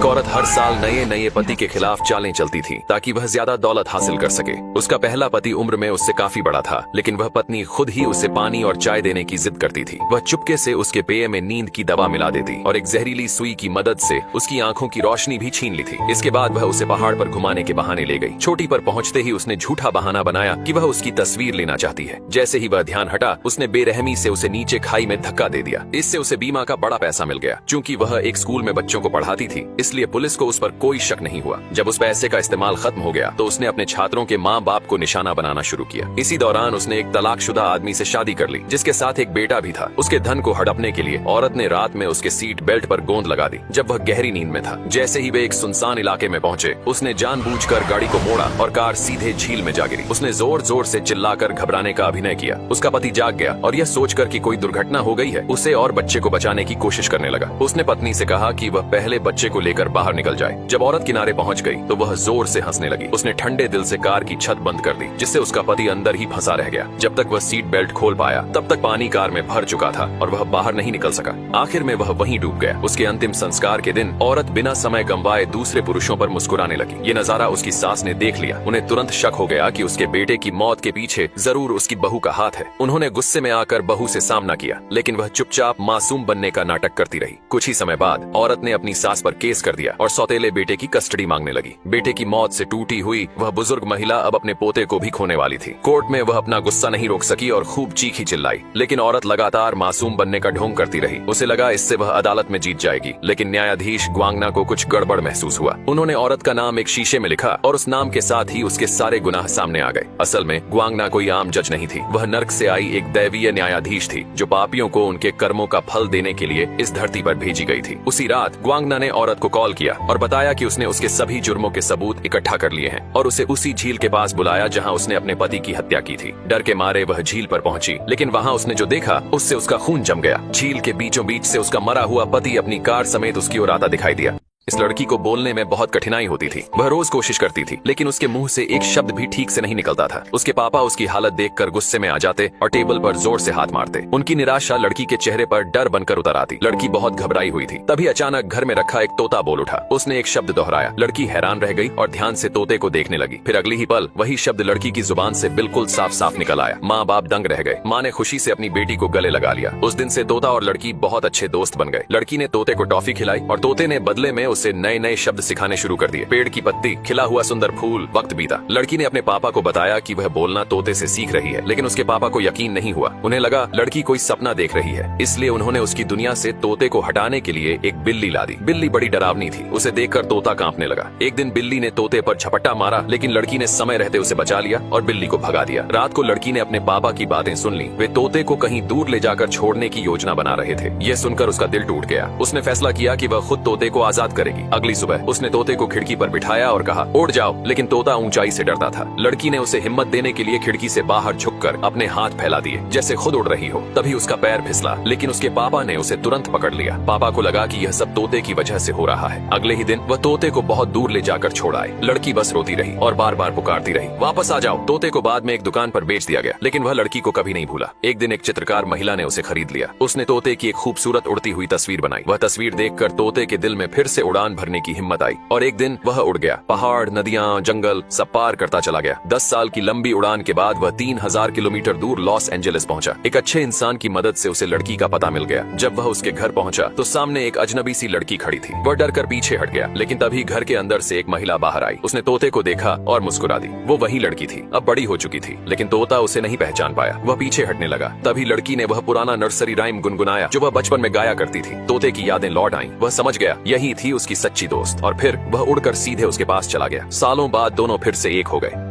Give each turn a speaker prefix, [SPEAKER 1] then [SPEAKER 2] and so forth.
[SPEAKER 1] औरत हर साल नए नए पति के खिलाफ चालें चलती थी ताकि वह ज्यादा दौलत हासिल कर सके। उसका पहला पति उम्र में उससे काफी बड़ा था, लेकिन वह पत्नी खुद ही उसे पानी और चाय देने की जिद करती थी। वह चुपके से उसके पेय में नींद की दवा मिला देती और एक जहरीली सुई की मदद से उसकी आंखों की रोशनी भी छीन ली थी। इसके बाद वह उसे पहाड़ पर घुमाने के बहाने ले गई। चोटी पर पहुंचते ही उसने झूठा बहाना बनाया कि वह उसकी तस्वीर लेना चाहती है। जैसे ही वह ध्यान हटा, उसने बेरहमी से उसे नीचे खाई में धक्का दे दिया। इससे उसे बीमा का बड़ा पैसा मिल गया। चूंकि वह एक स्कूल में बच्चों को पढ़ाती थी, इसलिए पुलिस को उस पर कोई शक नहीं हुआ। जब उस पैसे का इस्तेमाल खत्म हो गया तो उसने अपने छात्रों के माँ बाप को निशाना बनाना शुरू किया। इसी दौरान उसने एक तलाकशुदा आदमी से शादी कर ली, जिसके साथ एक बेटा भी था। उसके धन को हड़पने के लिए औरत ने रात में उसके सीट बेल्ट पर गोंद लगा दी जब वह गहरी नींद में था। जैसे ही वे एक सुनसान इलाके में पहुंचे, उसने जानबूझकर गाड़ी को मोड़ा और कार सीधे झील में जा गिरी। उसने जोर जोर से चिल्लाकर घबराने का अभिनय किया। उसका पति जाग गया और यह सोचकर कि कोई दुर्घटना हो गई है, उसे और बच्चे को बचाने की कोशिश करने लगा। उसने पत्नी से कहा कि वह पहले बच्चे को लेकर बाहर निकल जाए। जब औरत किनारे पहुंच गई तो वह जोर से हंसने लगी। उसने ठंडे दिल से कार की छत बंद कर दी, जिससे उसका पति अंदर ही फंसा रह गया। जब तक वह सीट बेल्ट खोल पाया, तब तक पानी कार में भर चुका था और वह बाहर नहीं निकल सका। आखिर में वह वहीं डूब गया। उसके अंतिम संस्कार के दिन औरत बिना समय गंवाए दूसरे पुरुषों पर मुस्कुराने लगी। ये नजारा उसकी सास ने देख लिया। उन्हें तुरंत शक हो गया कि उसके बेटे की मौत के पीछे जरूर उसकी बहू का हाथ है। उन्होंने गुस्से में आकर बहू से सामना किया, लेकिन वह चुपचाप मासूम बनने का नाटक करती रही। कुछ ही समय बाद औरत ने अपनी सास पर केस कर दिया और सौतेले बेटे की कस्टडी मांगने लगी। बेटे की मौत से टूटी हुई वह बुजुर्ग महिला अब अपने पोते को भी खोने वाली थी। कोर्ट में वह अपना गुस्सा नहीं रोक सकी और खूब चीखी चिल्लाई, लेकिन औरत लगातार मासूम बनने का ढोंग करती रही। उसे लगा इससे वह अदालत में जीत जाएगी, लेकिन न्यायाधीश ग्वांगना को कुछ गड़बड़ महसूस हुआ। उन्होंने औरत का नाम एक शीशे में लिखा और उस नाम के साथ ही उसके सारे गुनाह सामने आ गए। असल में ग्वांगना कोई आम जज नहीं थी। वह नर्क से आई एक दैवीय न्यायाधीश थी, जो पापियों को उनके कर्मों का फल देने के लिए इस धरती पर भेजी गई थी। उसी रात ग्वांगना ने औरत को कॉल किया और बताया कि उसने उसके सभी जुर्मों के सबूत इकट्ठा कर लिए हैं और उसे उसी झील के पास बुलाया जहां उसने अपने पति की हत्या की थी। डर के मारे वह झील पर पहुंची, लेकिन वहां उसने जो देखा उससे उसका खून जम गया। झील के बीचों बीच से उसका मरा हुआ पति अपनी कार समेत उसकी ओर आता दिखाई दिया। इस लड़की को बोलने में बहुत कठिनाई होती थी। वह रोज कोशिश करती थी, लेकिन उसके मुंह से एक शब्द भी ठीक से नहीं निकलता था। उसके पापा उसकी हालत देखकर गुस्से में आ जाते और टेबल पर जोर से हाथ मारते। उनकी निराशा लड़की के चेहरे पर डर बनकर उतर आती। लड़की बहुत घबराई हुई थी। तभी अचानक घर में रखा एक तोता बोल उठा। उसने एक शब्द दोहराया। लड़की हैरान रह गई और ध्यान से तोते को देखने लगी। फिर अगली ही पल वही शब्द लड़की की जुबान से बिल्कुल साफ साफ निकल आया। माँ बाप दंग रह गए। माँ ने खुशी से अपनी बेटी को गले लगा लिया। उस दिन से तोता और लड़की बहुत अच्छे दोस्त बन गए। लड़की ने तोते को टॉफी खिलाई और तोते ने बदले में उसे नए नए शब्द सिखाने शुरू कर दिए। पेड़ की पत्ती, खिला हुआ सुंदर फूल। वक्त बीता। लड़की ने अपने पापा को बताया कि वह बोलना तोते से सीख रही है, लेकिन उसके पापा को यकीन नहीं हुआ। उन्हें लगा लड़की कोई सपना देख रही है, इसलिए उन्होंने उसकी दुनिया से तोते को हटाने के लिए एक बिल्ली ला दी। बिल्ली बड़ी डरावनी थी। उसे देखकर तोता कांपने लगा। एक दिन बिल्ली ने तोते पर झपट्टा मारा, लेकिन लड़की ने समय रहते उसे बचा लिया और बिल्ली को भगा दिया। रात को लड़की ने अपने पापा की बातें सुन ली। वे तोते को कहीं दूर ले जाकर छोड़ने की योजना बना रहे थे। यह सुनकर उसका दिल टूट गया। उसने फैसला किया कि वह खुद तोते को आजाद करेगी। अगली सुबह उसने तोते को खिड़की पर बिठाया और कहा, उड़ जाओ, लेकिन तोता ऊंचाई से डरता था। लड़की ने उसे हिम्मत देने के लिए खिड़की से बाहर झुककर अपने हाथ फैला दिए, जैसे खुद उड़ रही हो। तभी उसका पैर फिसला, लेकिन उसके पापा ने उसे तुरंत पकड़ लिया। पापा को लगा कि यह सब तोते की वजह से हो रहा है। अगले ही दिन वह तोते को बहुत दूर ले जाकर छोड़ आए। लड़की बस रोती रही और बार बार पुकारती रही, वापस आ जाओ। तोते को बाद में एक दुकान पर बेच दिया गया, लेकिन वह लड़की को कभी नहीं भूला। एक दिन एक चित्रकार महिला ने उसे खरीद लिया। उसने तोते की एक खूबसूरत उड़ती हुई तस्वीर बनाई। वह तस्वीर देखकर तोते के दिल में फिर से उड़ान भरने की हिम्मत आई और एक दिन वह उड़ गया। पहाड़, नदियां, जंगल सब पार करता चला गया। 10 साल की लंबी उड़ान के बाद वह 3000 किलोमीटर दूर लॉस एंजेलिस पहुंचा। एक अच्छे इंसान की मदद से उसे लड़की का पता मिल गया। जब वह उसके घर पहुंचा तो सामने एक अजनबी सी लड़की खड़ी थी। वह डर कर पीछे हट गया, लेकिन तभी घर के अंदर से एक महिला बाहर आई। उसने तोते को देखा और मुस्कुरा दी। वो वही लड़की थी। अब बड़ी हो चुकी थी, लेकिन तोता उसे नहीं पहचान पाया। वह पीछे हटने लगा। तभी लड़की ने वह पुराना नर्सरी राइम गुनगुनाया जो वह बचपन में गाया करती थी। तोते की यादें लौट आईं। वह समझ गया यही थी उसकी सच्ची दोस्त और फिर वह उड़कर सीधे उसके पास चला गया। सालों बाद दोनों फिर से एक हो गए।